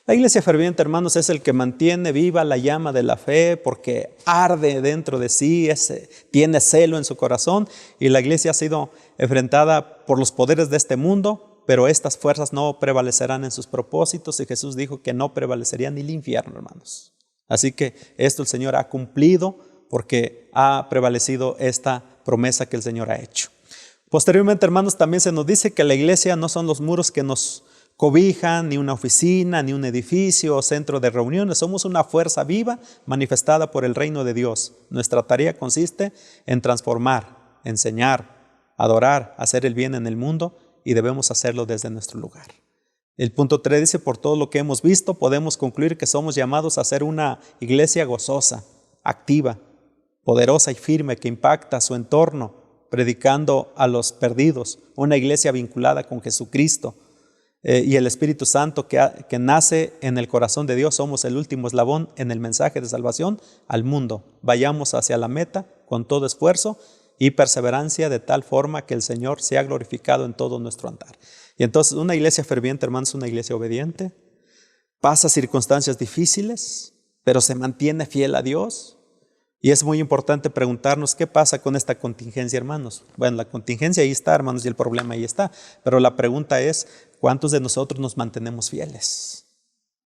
La iglesia ferviente, hermanos, es el que mantiene viva la llama de la fe porque arde dentro de sí, tiene celo en su corazón, y la iglesia ha sido enfrentada por los poderes de este mundo, pero estas fuerzas no prevalecerán en sus propósitos, y Jesús dijo que no prevalecería ni el infierno, hermanos. Así que esto el Señor ha cumplido porque ha prevalecido esta promesa que el Señor ha hecho. Posteriormente, hermanos, también se nos dice que la iglesia no son los muros que nos cobijan, ni una oficina, ni un edificio o centro de reuniones. Somos una fuerza viva manifestada por el reino de Dios. Nuestra tarea consiste en transformar, enseñar, adorar, hacer el bien en el mundo, y debemos hacerlo desde nuestro lugar. El punto 3 dice, por todo lo que hemos visto, podemos concluir que somos llamados a ser una iglesia gozosa, activa, poderosa y firme, que impacta su entorno, predicando a los perdidos, una iglesia vinculada con Jesucristo y el Espíritu Santo que nace en el corazón de Dios. Somos el último eslabón en el mensaje de salvación al mundo. Vayamos hacia la meta con todo esfuerzo y perseverancia, de tal forma que el Señor sea glorificado en todo nuestro andar. Y entonces una iglesia ferviente, hermanos, es una iglesia obediente, pasa circunstancias difíciles, pero se mantiene fiel a Dios. Y es muy importante preguntarnos qué pasa con esta contingencia, hermanos. Bueno, la contingencia ahí está, hermanos, y el problema ahí está. Pero la pregunta es, ¿cuántos de nosotros nos mantenemos fieles?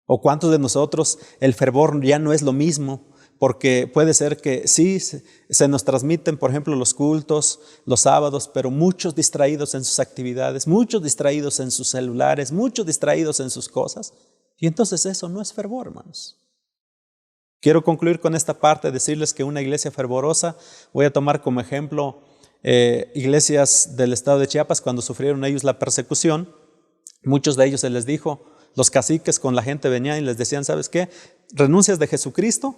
¿O cuántos de nosotros el fervor ya no es lo mismo? Porque puede ser que sí, se nos transmiten, por ejemplo, los cultos, los sábados, pero muchos distraídos en sus actividades, muchos distraídos en sus celulares, muchos distraídos en sus cosas. Y entonces eso no es fervor, hermanos. Quiero concluir con esta parte, decirles que una iglesia fervorosa, voy a tomar como ejemplo iglesias del estado de Chiapas, cuando sufrieron ellos la persecución, muchos de ellos se les dijo, los caciques con la gente venían y les decían, ¿sabes qué? Renuncias de Jesucristo,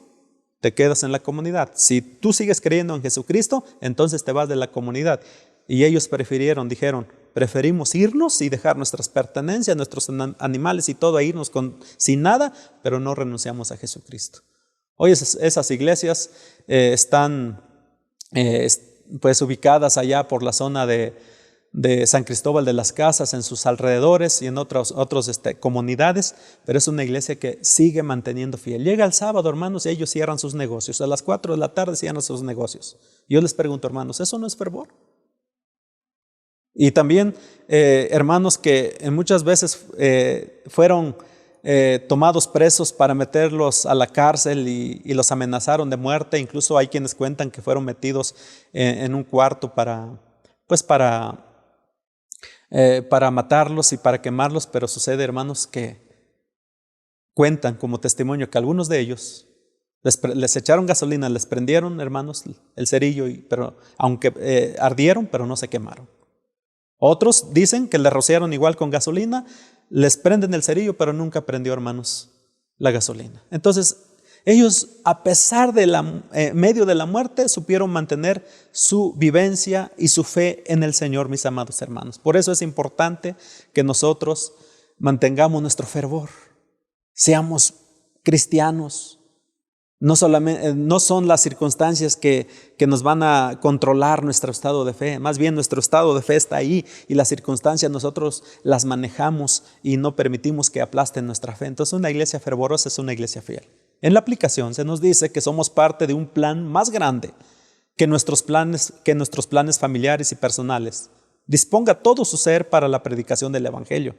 te quedas en la comunidad. Si tú sigues creyendo en Jesucristo, entonces te vas de la comunidad. Y ellos dijeron, preferimos irnos y dejar nuestras pertenencias, nuestros animales y todo, a irnos sin nada, pero no renunciamos a Jesucristo. Hoy esas iglesias están pues ubicadas allá por la zona de San Cristóbal de las Casas, en sus alrededores y en otras comunidades, pero es una iglesia que sigue manteniendo fiel. Llega el sábado, hermanos, y ellos cierran sus negocios. A las 4 de la tarde cierran sus negocios. Yo les pregunto, hermanos, ¿eso no es fervor? Y también, hermanos, que muchas veces fueron tomados presos para meterlos a la cárcel y los amenazaron de muerte. Incluso hay quienes cuentan que fueron metidos en un cuarto para matarlos y para quemarlos, pero sucede, hermanos, que cuentan como testimonio que algunos de ellos les echaron gasolina, les prendieron, hermanos, el cerillo, pero aunque ardieron, pero no se quemaron. Otros dicen que le rociaron igual con gasolina, les prenden el cerillo, pero nunca prendió, hermanos, la gasolina. Entonces, ellos, a pesar de medio de la muerte, supieron mantener su vivencia y su fe en el Señor, mis amados hermanos. Por eso es importante que nosotros mantengamos nuestro fervor, seamos cristianos. No son las circunstancias que nos van a controlar nuestro estado de fe. Más bien nuestro estado de fe está ahí y las circunstancias nosotros las manejamos y no permitimos que aplasten nuestra fe. Entonces una iglesia fervorosa es una iglesia fiel. En la aplicación se nos dice que somos parte de un plan más grande que nuestros planes familiares y personales. Disponga todo su ser para la predicación del Evangelio.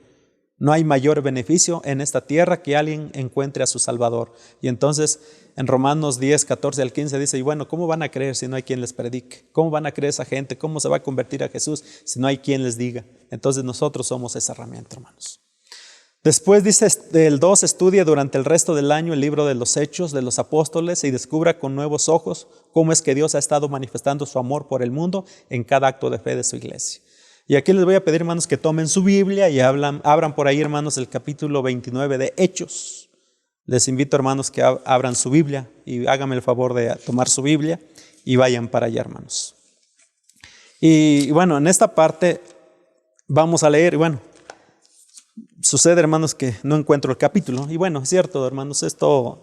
No hay mayor beneficio en esta tierra que alguien encuentre a su Salvador. Y entonces en Romanos 10, 14 al 15 dice, y bueno, ¿cómo van a creer si no hay quien les predique? ¿Cómo van a creer esa gente? ¿Cómo se va a convertir a Jesús si no hay quien les diga? Entonces nosotros somos esa herramienta, hermanos. Después dice del 2, estudia durante el resto del año el libro de los Hechos de los Apóstoles y descubra con nuevos ojos cómo es que Dios ha estado manifestando su amor por el mundo en cada acto de fe de su iglesia. Y aquí les voy a pedir, hermanos, que tomen su Biblia y abran por ahí, hermanos, el capítulo 29 de Hechos. Les invito, hermanos, que abran su Biblia y háganme el favor de tomar su Biblia y vayan para allá, hermanos. Y bueno, en esta parte vamos a leer, y bueno, sucede, hermanos, que no encuentro el capítulo. Y bueno, es cierto, hermanos,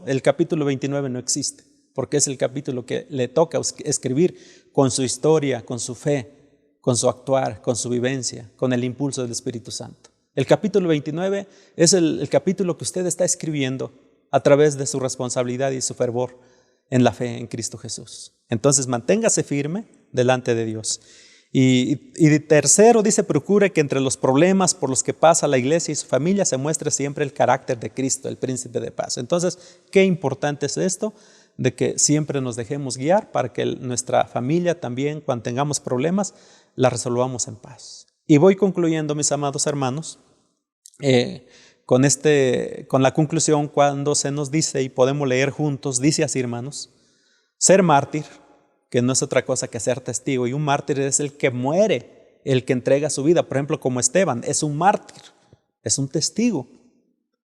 el capítulo 29 no existe, porque es el capítulo que le toca escribir con su historia, con su fe, con su actuar, con su vivencia, con el impulso del Espíritu Santo. El capítulo 29 es el capítulo que usted está escribiendo a través de su responsabilidad y su fervor en la fe en Cristo Jesús. Entonces manténgase firme delante de Dios. Y tercero dice, procure que entre los problemas por los que pasa la iglesia y su familia se muestre siempre el carácter de Cristo, el príncipe de paz. Entonces, qué importante es esto, de que siempre nos dejemos guiar para que nuestra familia también, cuando tengamos problemas, la resolvamos en paz. Y voy concluyendo, mis amados hermanos, con la conclusión cuando se nos dice, y podemos leer juntos, dice así, hermanos, ser mártir, que no es otra cosa que ser testigo, y un mártir es el que muere, el que entrega su vida, por ejemplo, como Esteban, es un mártir, es un testigo,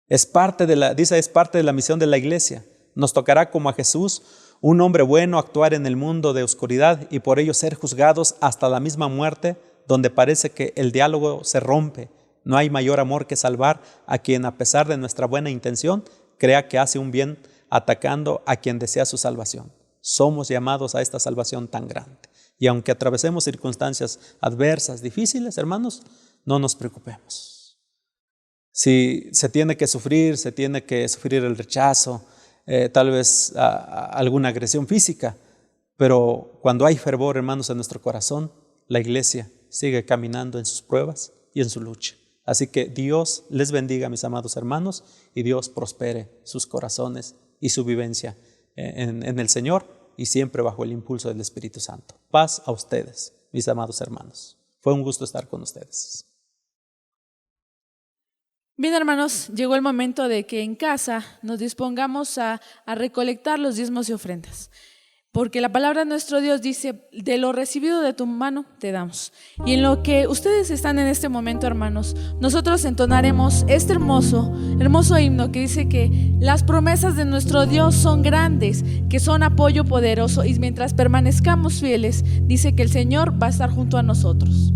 es parte de la misión de la iglesia. Nos tocará como a Jesús, un hombre bueno, actuar en el mundo de oscuridad y por ello ser juzgados hasta la misma muerte, donde parece que el diálogo se rompe. No hay mayor amor que salvar a quien, a pesar de nuestra buena intención, crea que hace un bien atacando a quien desea su salvación. Somos llamados a esta salvación tan grande. Y aunque atravesemos circunstancias adversas, difíciles, hermanos, no nos preocupemos. Si se tiene que sufrir el rechazo, tal vez alguna agresión física, pero cuando hay fervor, hermanos, en nuestro corazón, la iglesia sigue caminando en sus pruebas y en su lucha. Así que Dios les bendiga, mis amados hermanos, y Dios prospere sus corazones y su vivencia en el Señor, y siempre bajo el impulso del Espíritu Santo. Paz a ustedes, mis amados hermanos. Fue un gusto estar con ustedes. Bien, hermanos, llegó el momento de que en casa nos dispongamos a recolectar los diezmos y ofrendas. Porque la palabra de nuestro Dios dice: de lo recibido de tu mano te damos. Y en lo que ustedes están en este momento, hermanos, nosotros entonaremos este hermoso himno que dice que las promesas de nuestro Dios son grandes, que son apoyo poderoso, y mientras permanezcamos fieles, dice que el Señor va a estar junto a nosotros.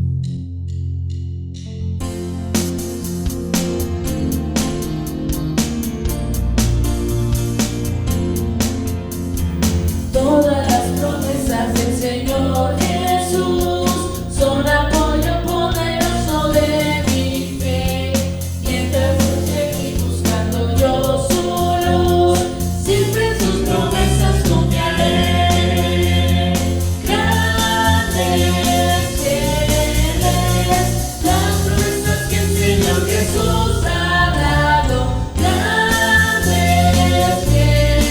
Todas las promesas del Señor Jesús son apoyo poderoso de mi fe. Mientras yo seguí buscando yo su luz, siempre en sus promesas confiaré. Grandes tienes las promesas que el Señor Jesús ha dado. Grandes tienes.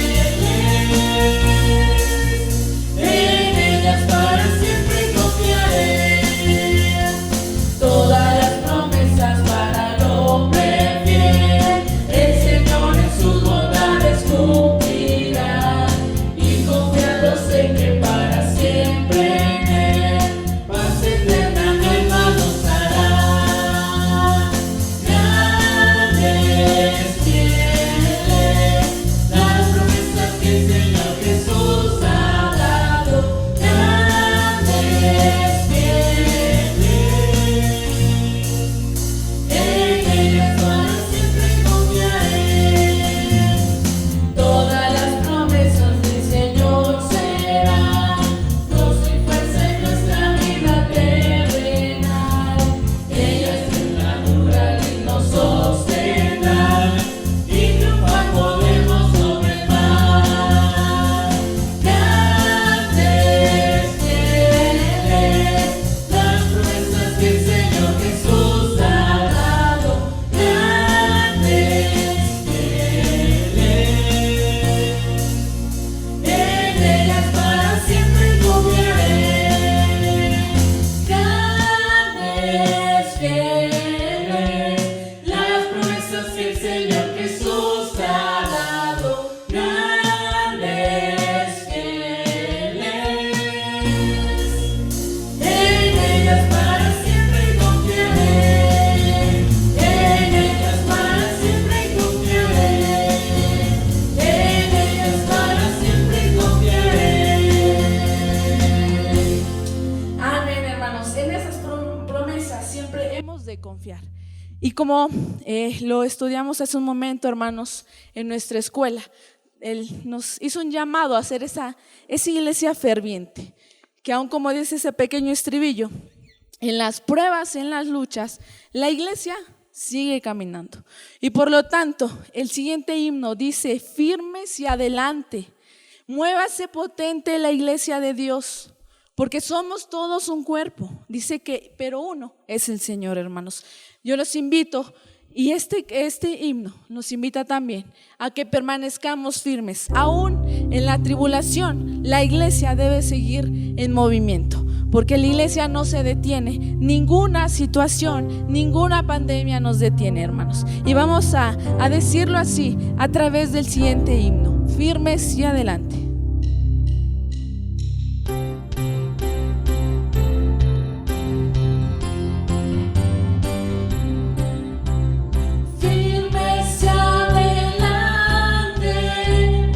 En ellas para siempre confiaré. Todas las promesas para el hombre fiel, el Señor en sus bondades cumplirá. Y confiado sé que para siempre en Él, paz eterna mi alma gozará. Grandes tienes las promesas que el Señor Jesús ha dado. Grandes tienes, en ellas para siempre confiaré. Todas las promesas del Señor serán gozo y fuerza en nuestra vida terrenal. Ellas tendrán un gran y nos sostendrán, y triunfar podemos sobre el mal. Grandes tienes las promesas que el Señor Jesús ha dado. Grandes tienes, en ellas para siempre confiaré. Grandes tienes las promesas que el Señor Jesús ha dado. Grandes tienes, en ellas para siempre confiaré. En ellas para siempre confiaré. En ellas para siempre confiaré. Amén, hermanos. En esas promesas siempre hemos de confiar. Y como lo estudiamos hace un momento, hermanos, en nuestra escuela, Él nos hizo un llamado a hacer esa iglesia ferviente, que aún como dice ese pequeño estribillo, en las pruebas, en las luchas, la iglesia sigue caminando. Y por lo tanto, el siguiente himno dice: firmes y adelante, muévase potente la iglesia de Dios, porque somos todos un cuerpo. Dice que, pero uno es el Señor, hermanos. Yo los invito, y este himno nos invita también a que permanezcamos firmes. Aún en la tribulación, la iglesia debe seguir en movimiento, porque la iglesia no se detiene. Ninguna situación, ninguna pandemia nos detiene, hermanos. Y vamos a decirlo así a través del siguiente himno: firmes y adelante. Firmes y adelante,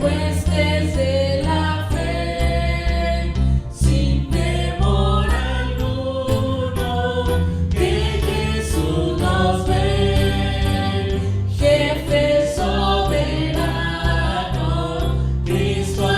pues desde la fe, sin temor alguno, que Jesús nos ve, jefe soberano, Cristo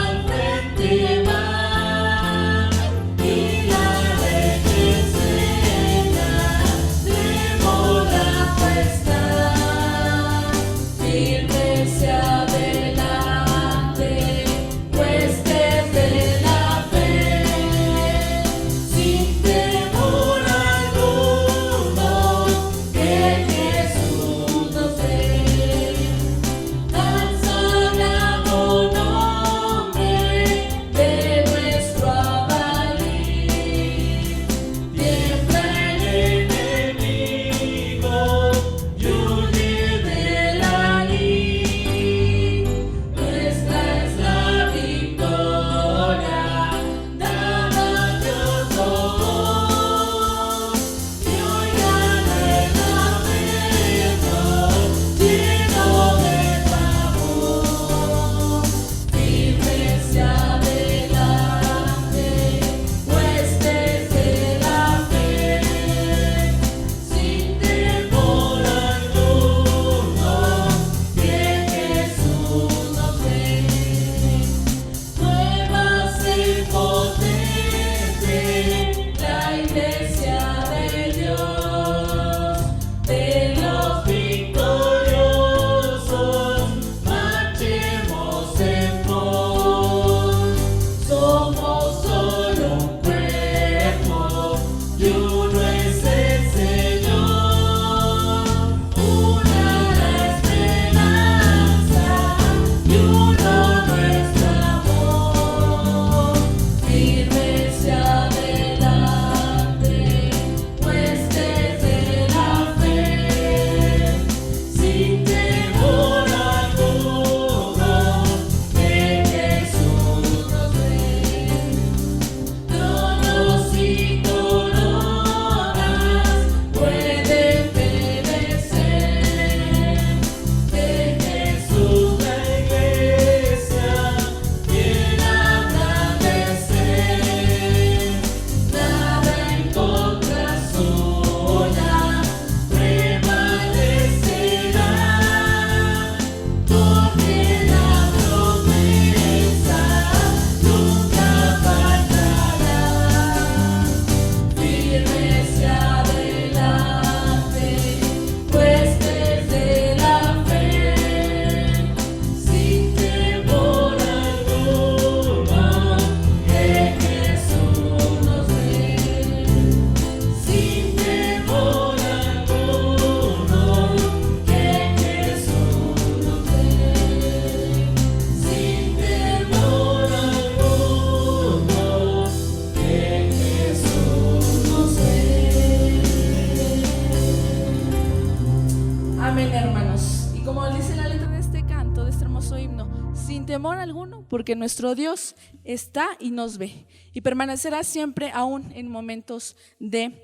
sin temor alguno, porque nuestro Dios está y nos ve y permanecerá siempre aún en momentos de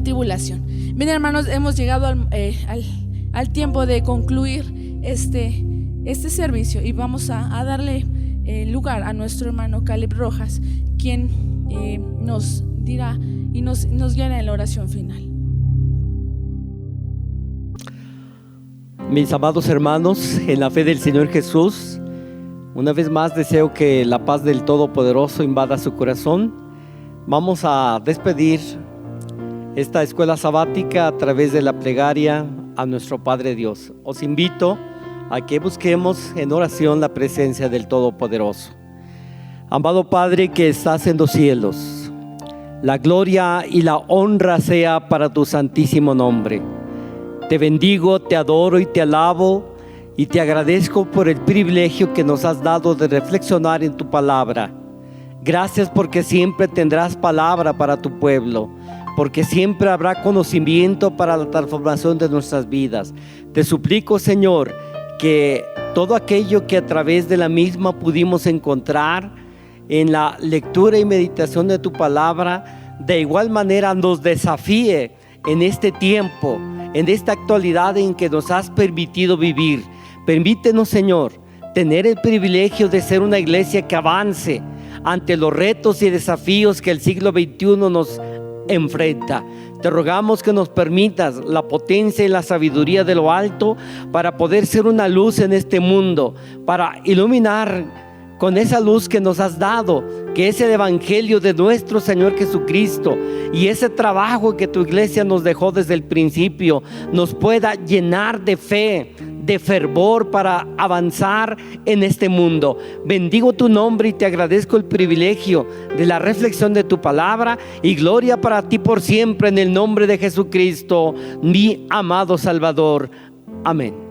tribulación. Bien, hermanos, hemos llegado al tiempo de concluir este servicio y vamos a darle lugar a nuestro hermano Caleb Rojas, quien nos dirá y nos guiará en la oración final. Mis amados hermanos, en la fe del Señor Jesús, una vez más deseo que la paz del Todopoderoso invada su corazón. Vamos a despedir esta escuela sabática a través de la plegaria a nuestro Padre Dios. Os invito a que busquemos en oración la presencia del Todopoderoso. Amado Padre que estás en los cielos, la gloria y la honra sea para tu santísimo nombre. Te bendigo, te adoro y te alabo y te agradezco por el privilegio que nos has dado de reflexionar en tu palabra. Gracias porque siempre tendrás palabra para tu pueblo, porque siempre habrá conocimiento para la transformación de nuestras vidas. Te suplico, Señor, que todo aquello que a través de la misma pudimos encontrar en la lectura y meditación de tu palabra, de igual manera nos desafíe en este tiempo, en esta actualidad en que nos has permitido vivir. Permítenos, Señor, tener el privilegio de ser una iglesia que avance ante los retos y desafíos que el siglo XXI nos enfrenta. Te rogamos que nos permitas la potencia y la sabiduría de lo alto para poder ser una luz en este mundo, para iluminar con esa luz que nos has dado, que es el evangelio de nuestro Señor Jesucristo, y ese trabajo que tu iglesia nos dejó desde el principio nos pueda llenar de fe, de fervor para avanzar en este mundo. Bendigo tu nombre y te agradezco el privilegio de la reflexión de tu palabra, y gloria para ti por siempre, en el nombre de Jesucristo, mi amado Salvador. Amén.